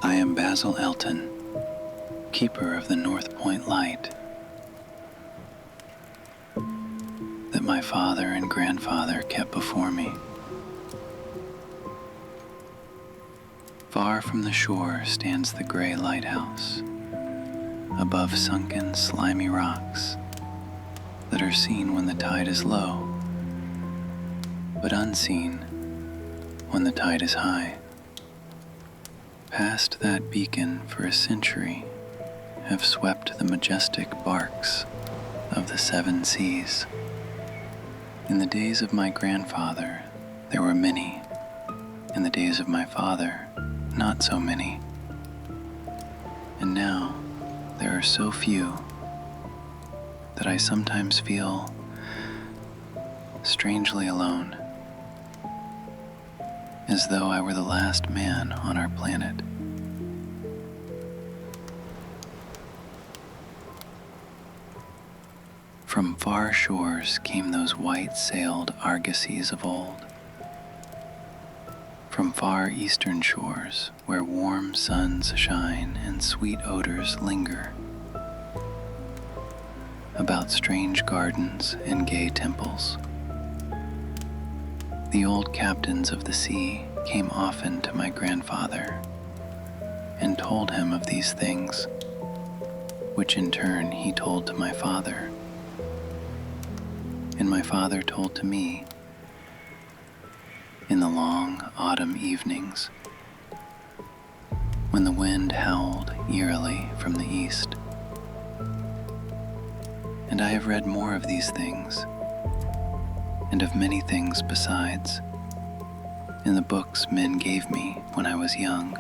I am Basil Elton, keeper of the North Point light that my father and grandfather kept before me. Far from the shore stands the gray lighthouse, above sunken, slimy rocks that are seen when the tide is low, but unseen when the tide is high. Past that beacon for a century have swept the majestic barks of the seven seas. In the days of my grandfather, there were many. In the days of my father, not so many. And now, there are so few that I sometimes feel strangely alone, as though I were the last man on our planet. From far shores came those white-sailed argosies of old. From far eastern shores, where warm suns shine and sweet odors linger, about strange gardens and gay temples. The old captains of the sea came often to my grandfather and told him of these things, which in turn he told to my father. And my father told to me in the long autumn evenings when the wind howled eerily from the east. And I have read more of these things, and of many things besides, in the books men gave me when I was young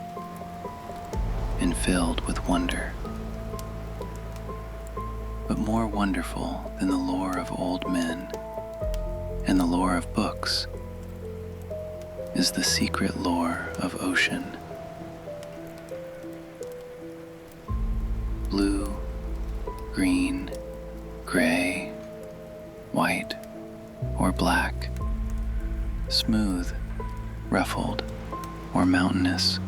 and filled with wonder. But more wonderful than the lore of old men and the lore of books is the secret lore of ocean. Blue, green, gray, white, or black, smooth, ruffled, or mountainous,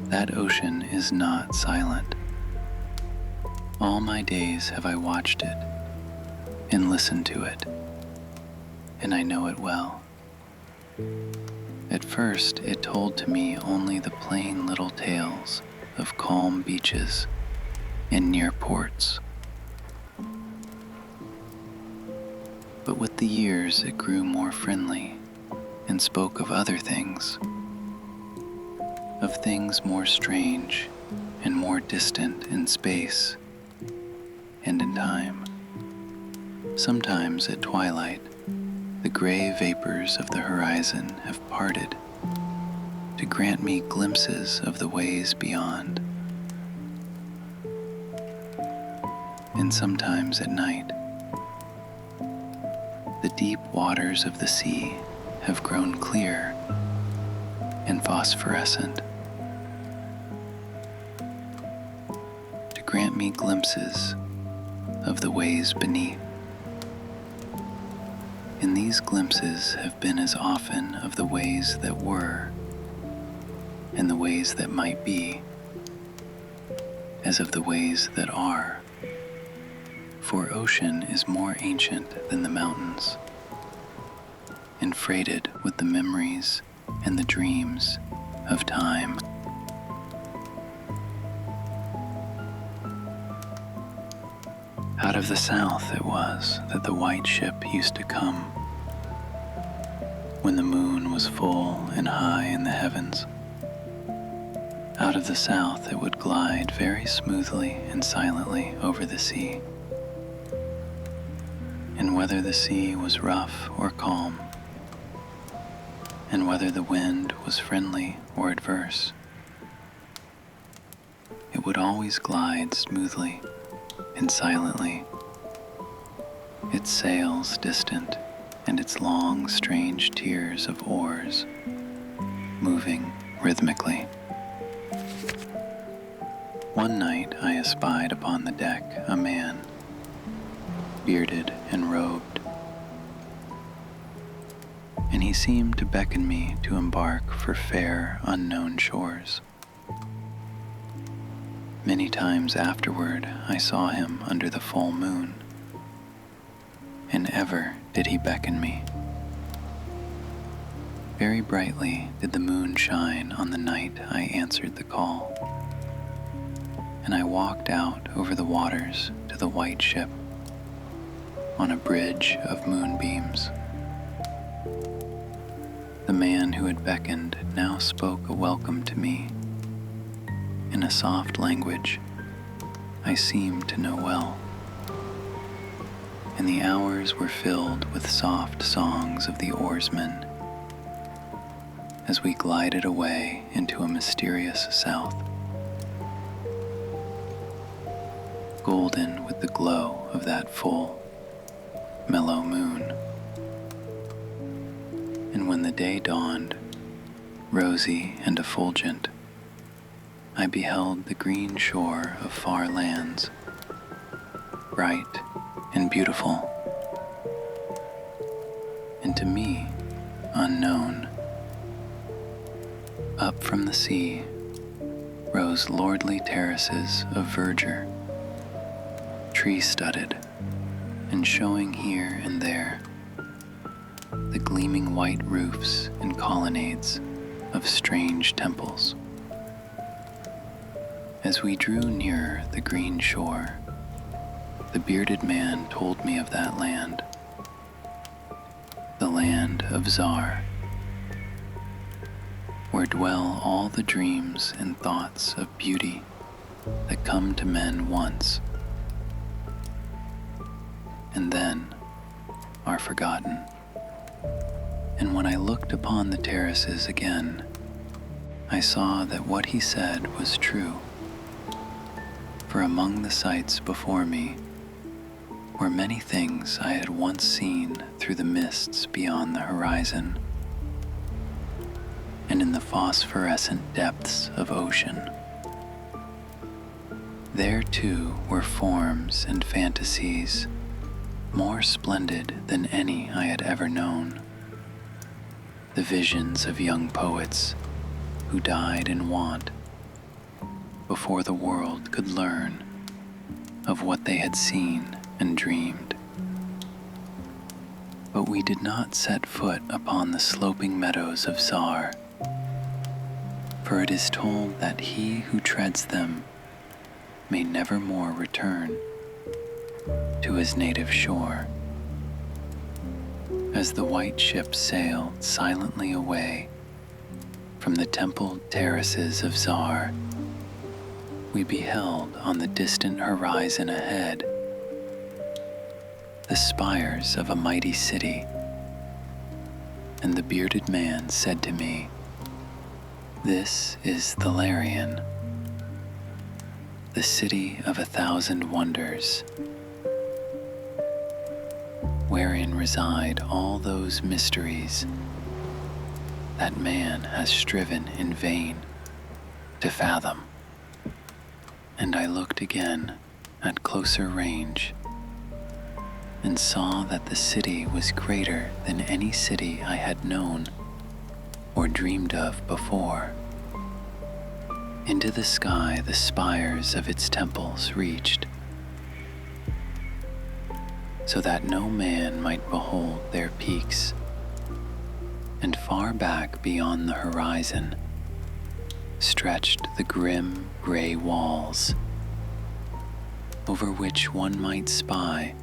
that ocean is not silent. All my days have I watched it and listened to it, and I know it well. At first, it told to me only the plain little tales of calm beaches and near ports. But with the years, it grew more friendly and spoke of other things, of things more strange and more distant in space and in time. Sometimes at twilight, the gray vapors of the horizon have parted to grant me glimpses of the ways beyond. And sometimes at night, the deep waters of the sea have grown clear and phosphorescent to grant me glimpses of the ways beneath. And these glimpses have been as often of the ways that were and the ways that might be as of the ways that are. For ocean is more ancient than the mountains, and freighted with the memories and the dreams of time. Out of the south it was that the white ship used to come, when the moon was full and high in the heavens. Out of the south it would glide very smoothly and silently over the sea. And whether the sea was rough or calm, and whether the wind was friendly or adverse, it would always glide smoothly and silently, its sails distant and its long, strange tiers of oars moving rhythmically. One night I espied upon the deck a man, bearded and robed, and he seemed to beckon me to embark for fair, unknown shores. Many times afterward I saw him under the full moon, and ever did he beckon me. Very brightly did the moon shine on the night I answered the call, and I walked out over the waters to the white ship on a bridge of moonbeams. The man who had beckoned now spoke a welcome to me in a soft language I seemed to know well, and the hours were filled with soft songs of the oarsmen as we glided away into a mysterious south, golden with the glow of that full, mellow moon. And when the day dawned, rosy and effulgent, I beheld the green shore of far lands, bright and beautiful, and to me unknown. Up from the sea rose lordly terraces of verdure, tree-studded and showing here and there the gleaming white roofs and colonnades of strange temples. As we drew nearer the green shore, the bearded man told me of that land, the land of Zar, where dwell all the dreams and thoughts of beauty that come to men once, and then are forgotten. And when I looked upon the terraces again, I saw that what he said was true. For among the sights before me were many things I had once seen through the mists beyond the horizon, and in the phosphorescent depths of ocean. There too were forms and fantasies more splendid than any I had ever known. The visions of young poets who died in want before the world could learn of what they had seen and dreamed. But we did not set foot upon the sloping meadows of Zar, for it is told that he who treads them may never more return to his native shore. As the white ship sailed silently away from the templed terraces of Zar, we beheld on the distant horizon ahead the spires of a mighty city, and the bearded man said to me, "This is Thalarion, the city of 1,000 wonders, wherein reside all those mysteries that man has striven in vain to fathom." And I looked again at closer range and saw that the city was greater than any city I had known or dreamed of before. Into the sky the spires of its temples reached, so that no man might behold their peaks, and far back beyond the horizon stretched the grim gray walls, over which one might spy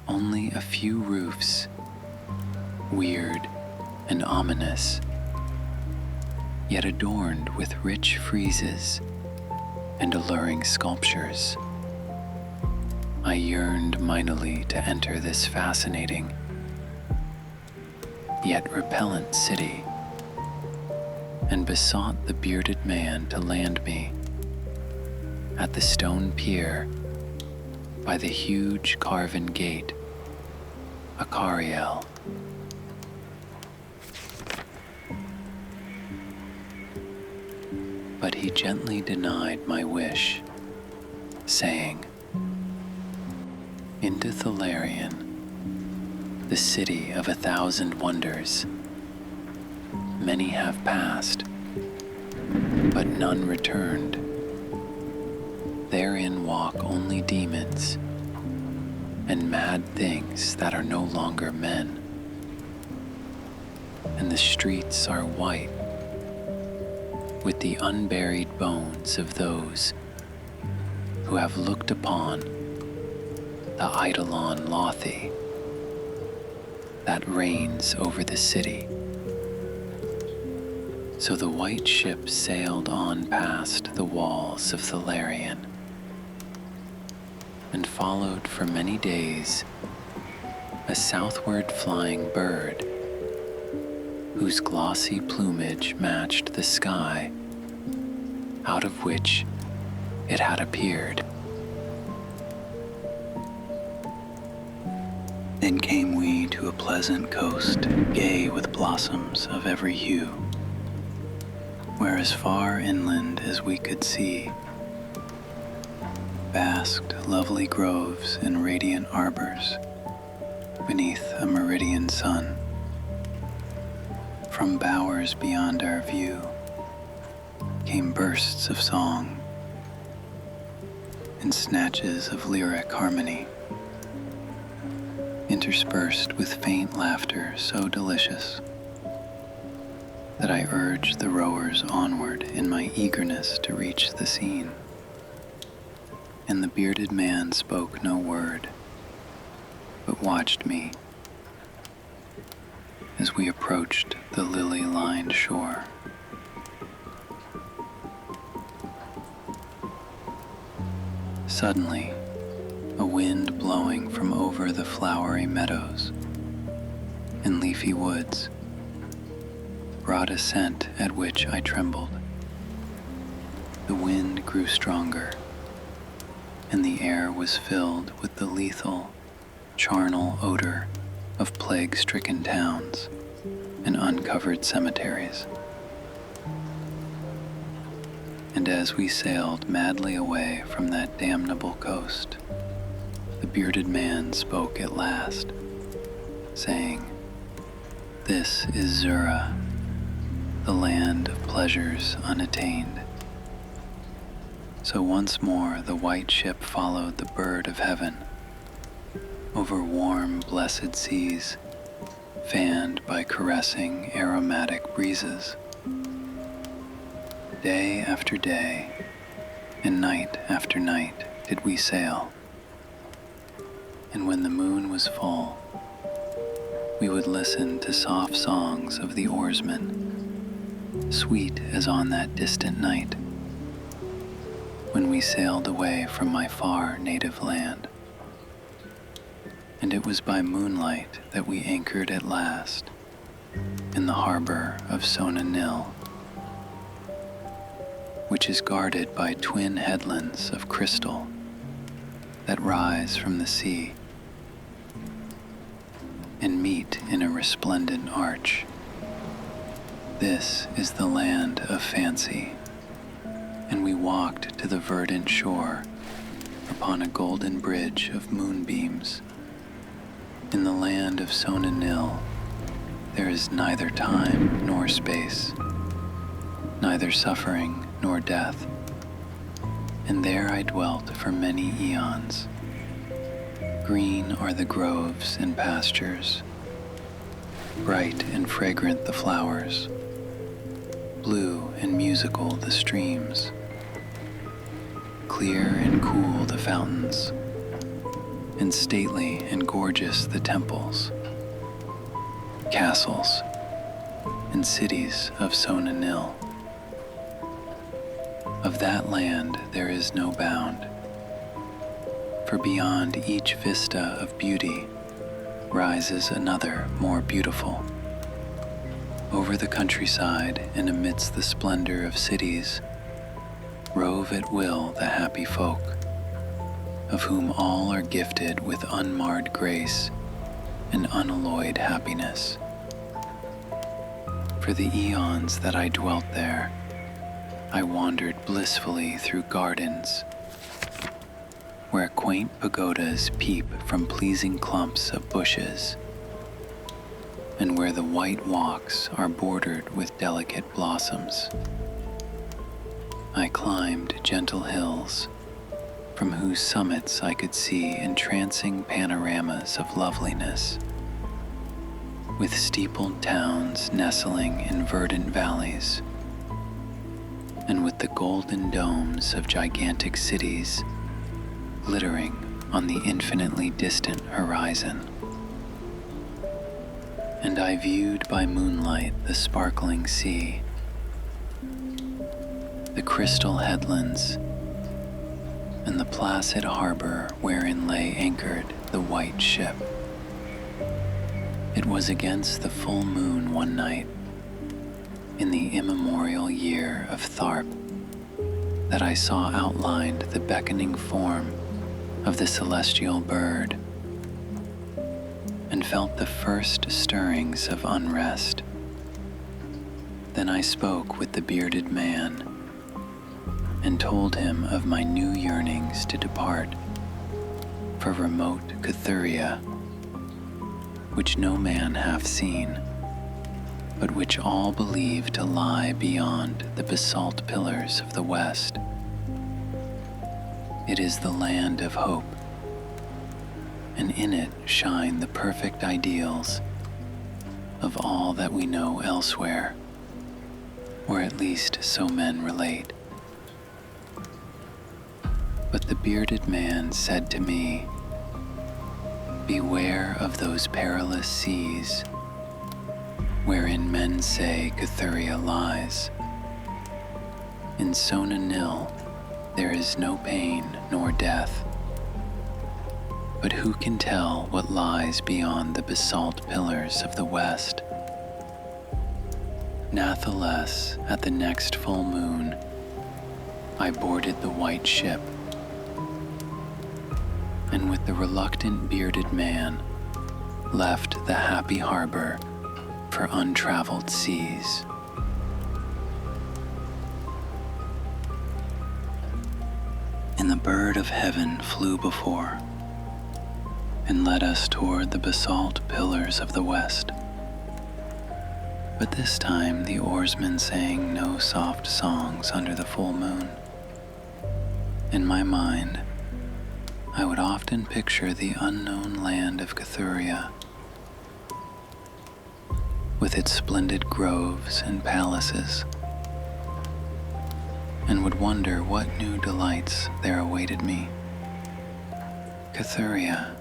only a few roofs, weird and ominous, yet adorned with rich friezes and alluring sculptures. I yearned mightily to enter this fascinating yet repellent city, and besought the bearded man to land me at the stone pier by the huge carven gate, Akariel. But he gently denied my wish, saying, "Into Thalarion, the city of 1,000 wonders, many have passed, but none returned. therein walk only demons and mad things that are no longer men, and the streets are white with the unburied bones of those who have looked upon the eidolon Lothi that reigns over the city. So the white ship sailed on past the walls of Thalarion, and followed for many days a southward flying bird whose glossy plumage matched the sky out of which it had appeared. Then came we to a pleasant coast, gay with blossoms of every hue, where as far inland as we could see basked lovely groves and radiant arbors beneath a meridian sun. From bowers beyond our view came bursts of song and snatches of lyric harmony, interspersed with faint laughter so delicious that I urged the rowers onward in my eagerness to reach the scene. And the bearded man spoke no word, but watched me as we approached the lily-lined shore. Suddenly, a wind blowing from over the flowery meadows and leafy woods brought a scent at which I trembled. The wind grew stronger, and the air was filled with the lethal, charnel odor of plague-stricken towns and uncovered cemeteries. And as we sailed madly away from that damnable coast, the bearded man spoke at last, saying, "This is Zura, the land of pleasures unattained." So once more the white ship followed the bird of heaven over warm, blessed seas, fanned by caressing, aromatic breezes. Day after day, and night after night did we sail, and when the moon was full, we would listen to soft songs of the oarsmen, sweet as on that distant night when we sailed away from my far native land. And it was by moonlight that we anchored at last in the harbor of Sona Nil, which is guarded by twin headlands of crystal that rise from the sea and meet in a resplendent arch. This is the land of fancy, and we walked to the verdant shore upon a golden bridge of moonbeams. In the land of Sona Nil, there is neither time nor space, neither suffering nor death, and there I dwelt for many eons. Green are the groves and pastures, bright and fragrant the flowers, blue and musical the streams, clear and cool the fountains, and stately and gorgeous the temples, castles, and cities of Sona Nil. Of that land there is no bound, for beyond each vista of beauty rises another more beautiful. Over the countryside and amidst the splendor of cities rove at will the happy folk, of whom all are gifted with unmarred grace and unalloyed happiness. For the eons that I dwelt there, I wandered blissfully through gardens where quaint pagodas peep from pleasing clumps of bushes, and where the white walks are bordered with delicate blossoms. I climbed gentle hills from whose summits I could see entrancing panoramas of loveliness, with steepled towns nestling in verdant valleys, and with the golden domes of gigantic cities glittering on the infinitely distant horizon. And I viewed by moonlight the sparkling sea, the crystal headlands, and the placid harbor wherein lay anchored the white ship. It was against the full moon one night, in the immemorial year of Tharp, that I saw outlined the beckoning form of the celestial bird, and felt the first stirrings of unrest. Then I spoke with the bearded man, and told him of my new yearnings to depart for remote Cathuria, which no man hath seen, but which all believe to lie beyond the basalt pillars of the west. It is the land of hope, and in it shine the perfect ideals of all that we know elsewhere, or at least so men relate. But the bearded man said to me, "Beware of those perilous seas, wherein men say Cathuria lies. In Sona Nil there is no pain nor death, but who can tell what lies beyond the basalt pillars of the west?" Natheless, at the next full moon, I boarded the white ship, and with the reluctant bearded man left the happy harbor for untraveled seas. And the bird of heaven flew before, and led us toward the basalt pillars of the west. But this time the oarsmen sang no soft songs under the full moon. In my mind, I would often picture the unknown land of Cathuria, with its splendid groves and palaces, and would wonder what new delights there awaited me. Cathuria,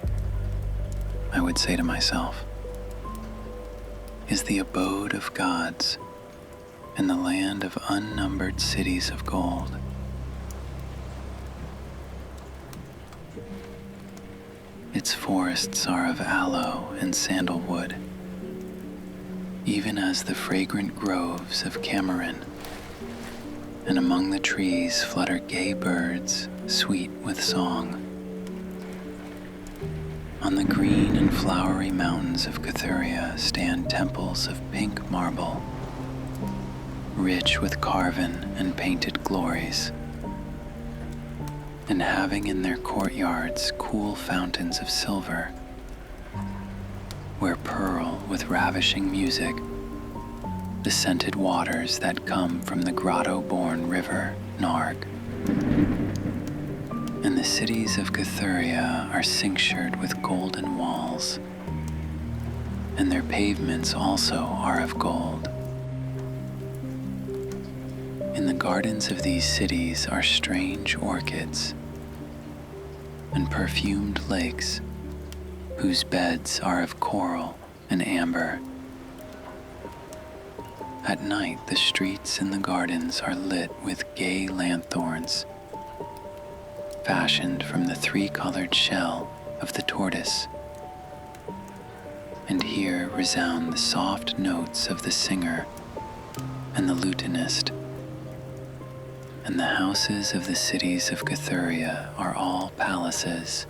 I would say to myself, is the abode of gods and the land of unnumbered cities of gold. Its forests are of aloe and sandalwood, even as the fragrant groves of Cameron, and among the trees flutter gay birds, sweet with song. On the green and flowery mountains of Cathuria stand temples of pink marble, rich with carven and painted glories, and having in their courtyards cool fountains of silver, where purl with ravishing music the scented waters that come from the grotto-born river Narg. And the cities of Cathuria are cinctured with golden walls, and their pavements also are of gold. In the gardens of these cities are strange orchids and perfumed lakes whose beds are of coral and amber. At night, the streets and the gardens are lit with gay lanthorns, fashioned from the three-colored shell of the tortoise. And here resound the soft notes of the singer and the lutenist. And the houses of the cities of Cathuria are all palaces,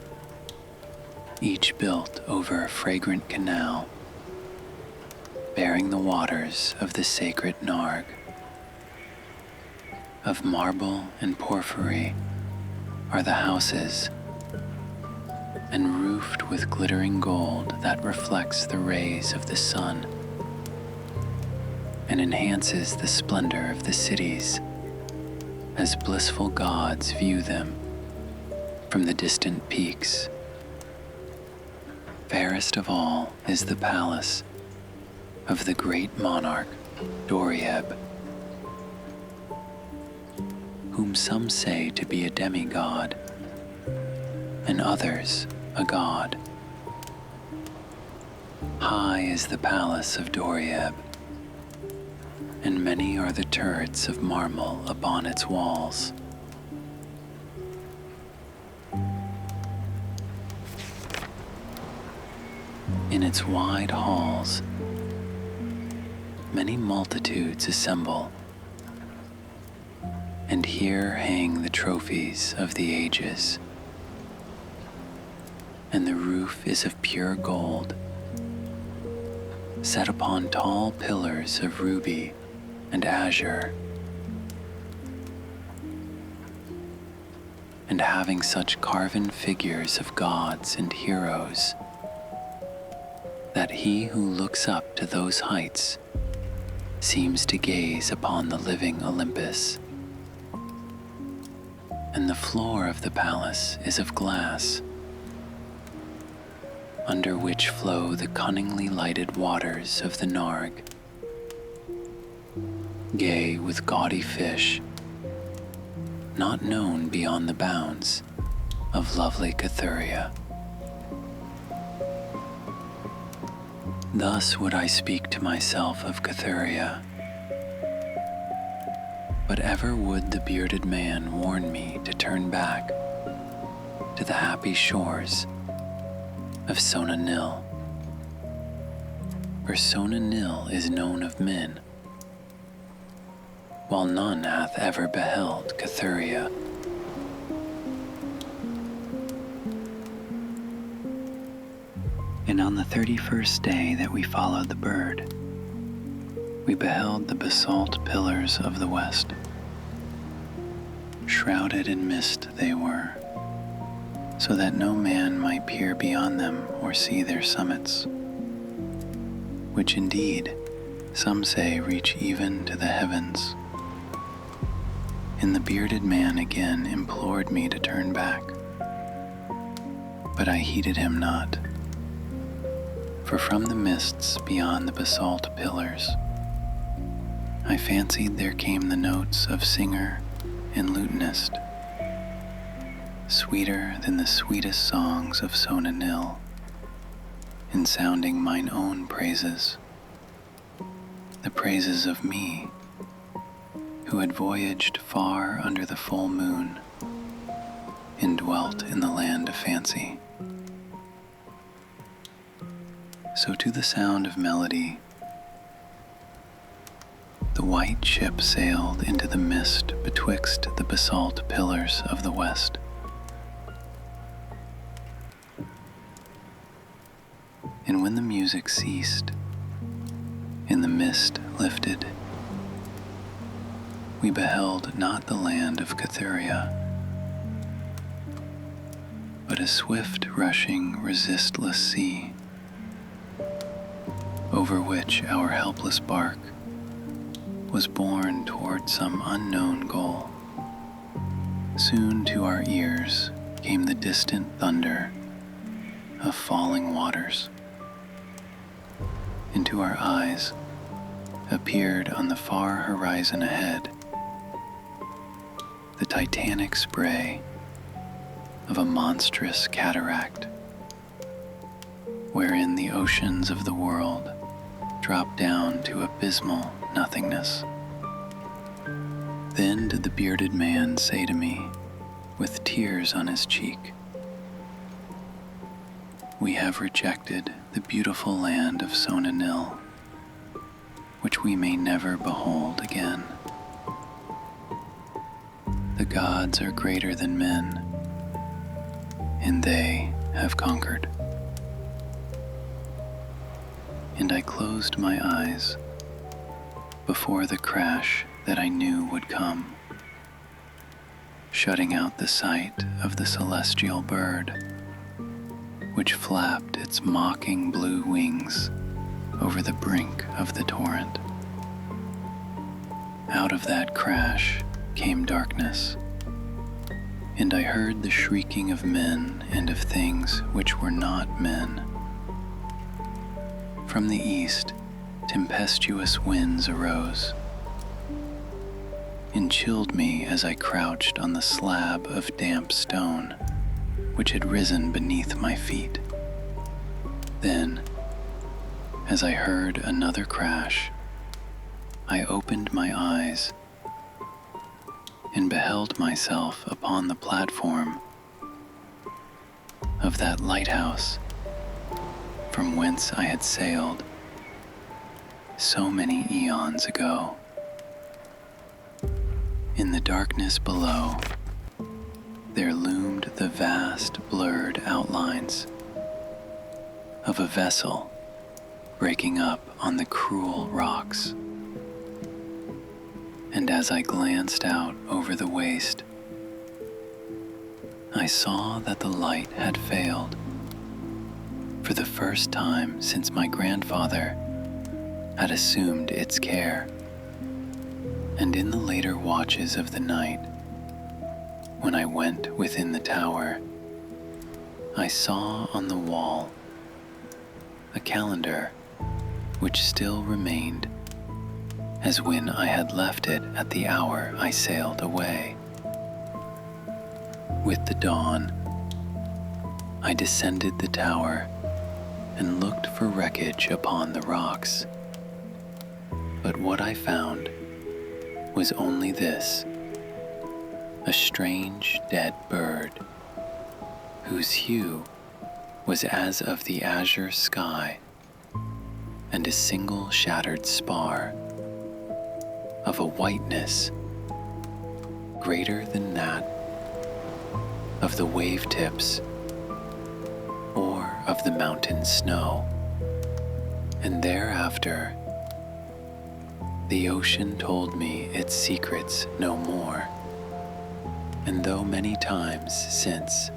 each built over a fragrant canal, bearing the waters of the sacred Narg. Of marble and porphyry are the houses, and roofed with glittering gold that reflects the rays of the sun and enhances the splendor of the cities as blissful gods view them from the distant peaks. Fairest of all is the palace of the great monarch Dorieb, whom some say to be a demigod, and others a god. High is the palace of Dorieb, and many are the turrets of marble upon its walls. In its wide halls, many multitudes assemble, and here hang the trophies of the ages, and the roof is of pure gold, set upon tall pillars of ruby and azure, and having such carven figures of gods and heroes that he who looks up to those heights seems to gaze upon the living Olympus. And the floor of the palace is of glass, under which flow the cunningly lighted waters of the Narg, gay with gaudy fish, not known beyond the bounds of lovely Cathuria. Thus would I speak to myself of Cathuria, but ever would the bearded man warn me to turn back to the happy shores of Sona Nil. For Sona Nil is known of men, while none hath ever beheld Cathuria. And on the 31st day that we followed the bird, we beheld the basalt pillars of the west. Shrouded in mist they were, so that no man might peer beyond them or see their summits, which indeed some say reach even to the heavens. And the bearded man again implored me to turn back, but I heeded him not. For from the mists beyond the basalt pillars, I fancied there came the notes of singer and lutenist, sweeter than the sweetest songs of Sona Nil, in sounding mine own praises, the praises of me, who had voyaged far under the full moon and dwelt in the land of fancy. So to the sound of melody, the white ship sailed into the mist betwixt the basalt pillars of the west. And when the music ceased and the mist lifted, we beheld not the land of Cathuria, but a swift rushing resistless sea, over which our helpless bark was borne toward some unknown goal. Soon to our ears came the distant thunder of falling waters, and to our eyes appeared on the far horizon ahead the titanic spray of a monstrous cataract, wherein the oceans of the world drop down to abysmal nothingness. Then did the bearded man say to me, with tears on his cheek, "We have rejected the beautiful land of Sona Nil, which we may never behold again. The gods are greater than men, and they have conquered." And I closed my eyes before the crash that I knew would come, shutting out the sight of the celestial bird, which flapped its mocking blue wings over the brink of the torrent. Out of that crash came darkness, And I heard the shrieking of men and of things which were not men. From the east, tempestuous winds arose, and chilled me as I crouched on the slab of damp stone which had risen beneath my feet. Then, as I heard another crash, I opened my eyes and beheld myself upon the platform of that lighthouse from whence I had sailed so many eons ago. In the darkness below, there loomed the vast blurred outlines of a vessel breaking up on the cruel rocks. And as I glanced out over the waste, I saw that the light had failed for the first time since my grandfather had assumed its care. And in the later watches of the night, when I went within the tower, I saw on the wall a calendar which still remained as when I had left it at the hour I sailed away. With the dawn, I descended the tower and looked for wreckage upon the rocks. But what I found was only this: a strange dead bird, whose hue was as of the azure sky, and a single shattered spar of a whiteness greater than that of the wave tips or of the mountain snow. And thereafter, the ocean told me its secrets no more. And though many times since,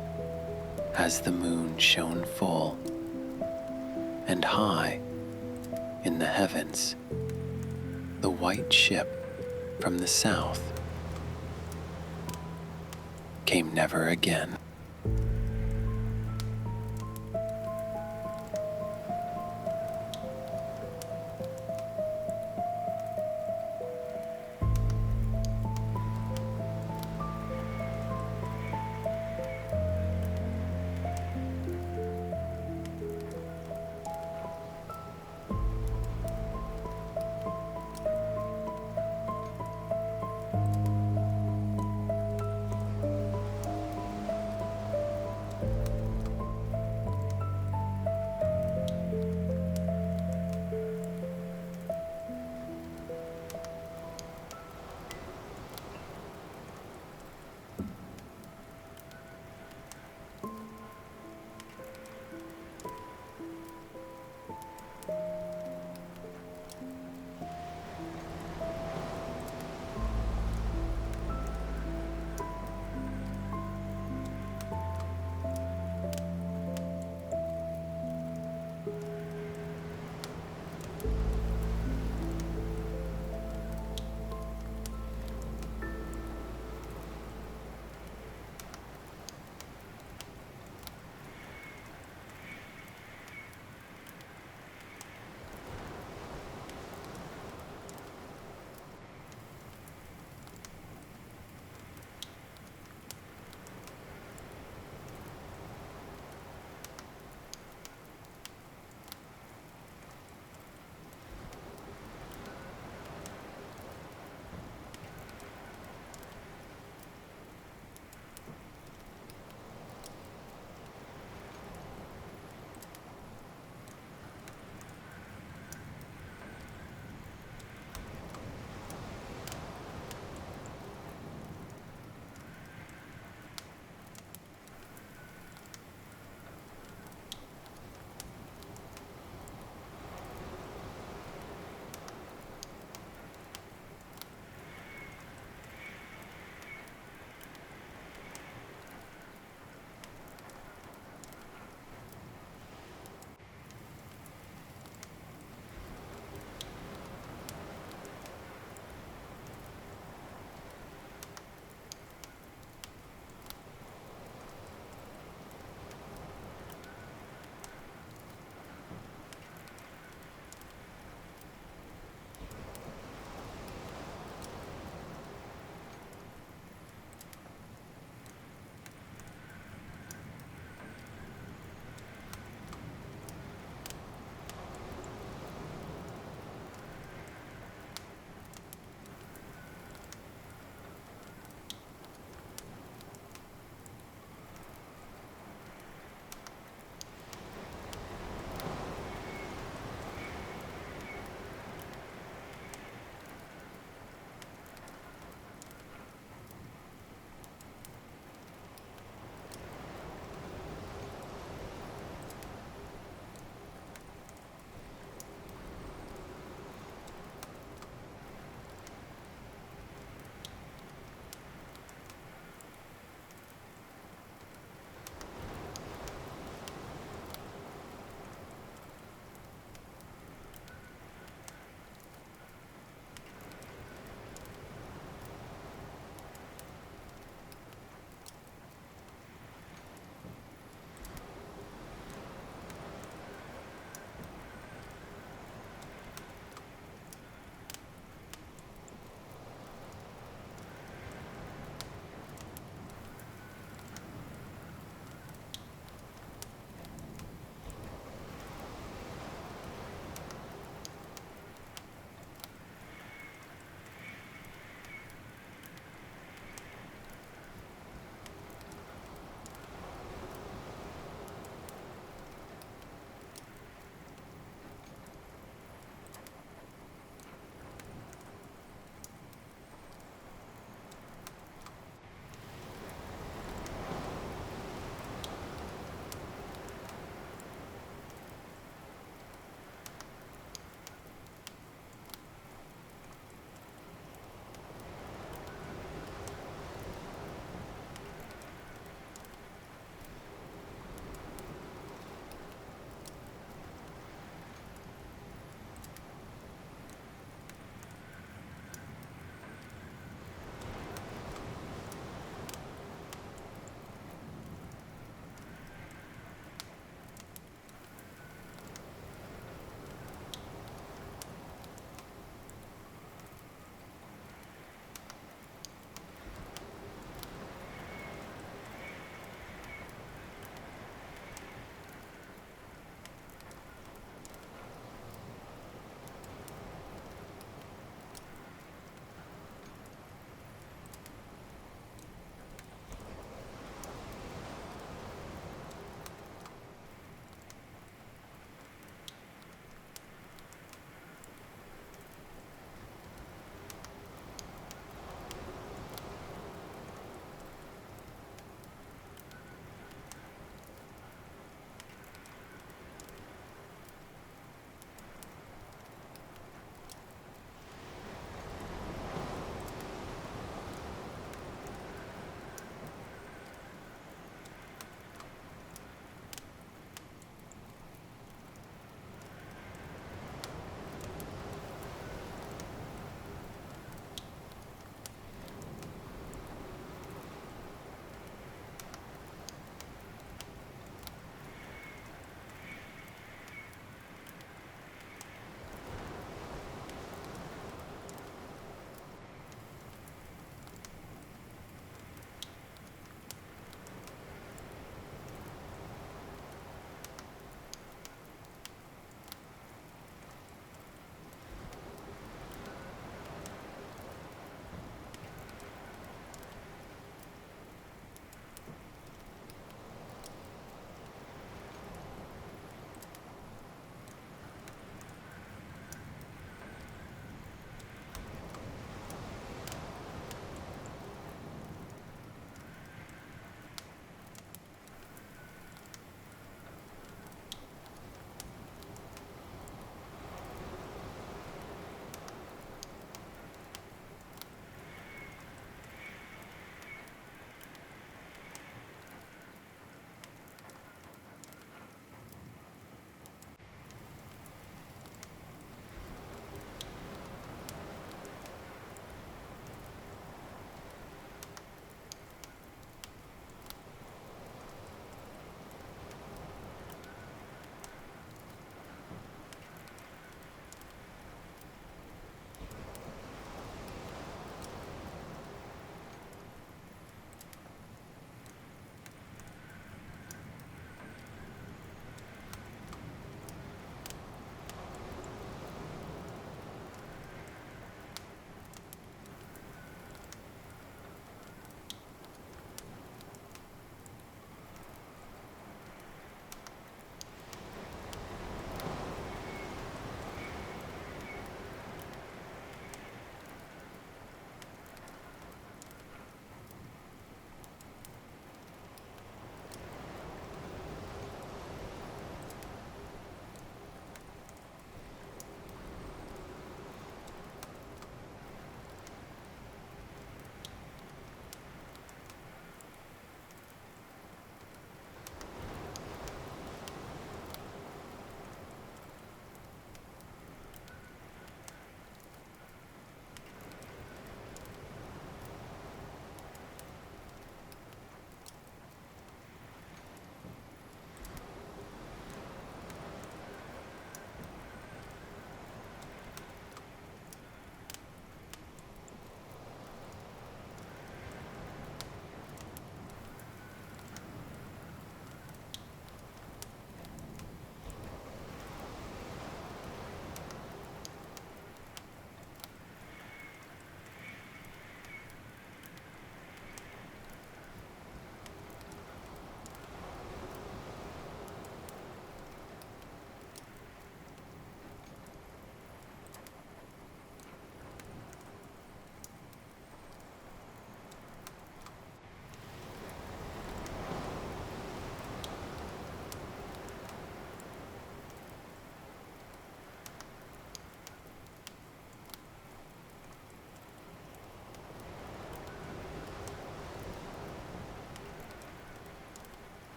as the moon shone full and high in the heavens, the white ship from the south came never again.